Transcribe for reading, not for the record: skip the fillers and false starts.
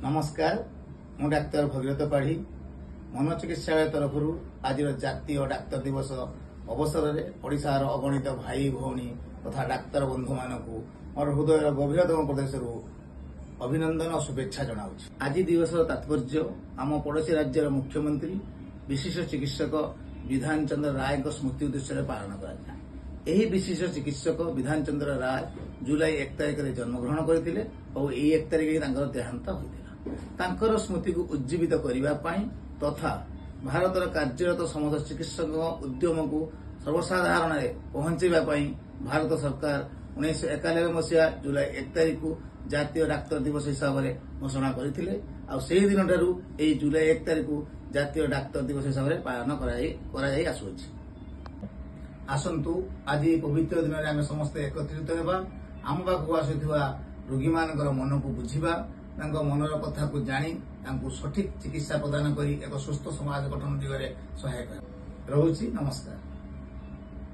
नमस्कार मु डाक्तर भगीरथ पाढ़ी मनोचिकित्सालय तरफ आज जातीय डाक्तर दिवस अवसर में ओडिशार अगणित भाई भौणी तथा डाक्तर बंधु मानक मोर हृदय गभीरतम प्रदेश अभिनंदन और शुभेच्छा जनाऊँ। आज दिवस तात्पर्य आम पड़ोशी राज्यर मुख्यमंत्री विशिष्ट चिकित्सक विधान चंद्र राय स्मृति उद्देश्य पालन कर विशिष्ट चिकित्सक विधान चंद्र राय जुलाई 1 तारिख में जन्मग्रहण करते और 1 तारिख देहांत होता तांकर स्मृति को उज्जीवित करने तथा भारतर कार्यरत समस्त चिकित्सक उद्यम को सर्वसाधारण पहुंचाई भारत सरकार 1991 मसीहा जुलाई 1 तारिख को जातीय डाक्तर दिवस हिसाब से घोषणा करते दिन ठारू जुलाई 1 तारिख को जातीय डाक्तर दिवस हिसाब से पालन आसुछि। आसंतु आज पवित्र दिन में आम समस्ते एकत्रित होगा आम पाखक आसुवा रोगी मान मन को बुझा मनर कथा को जानी सठिक चिकित्सा प्रदान कर एक सुस्थ समाज गठन दिगरे सहायक रहुछि। नमस्कार।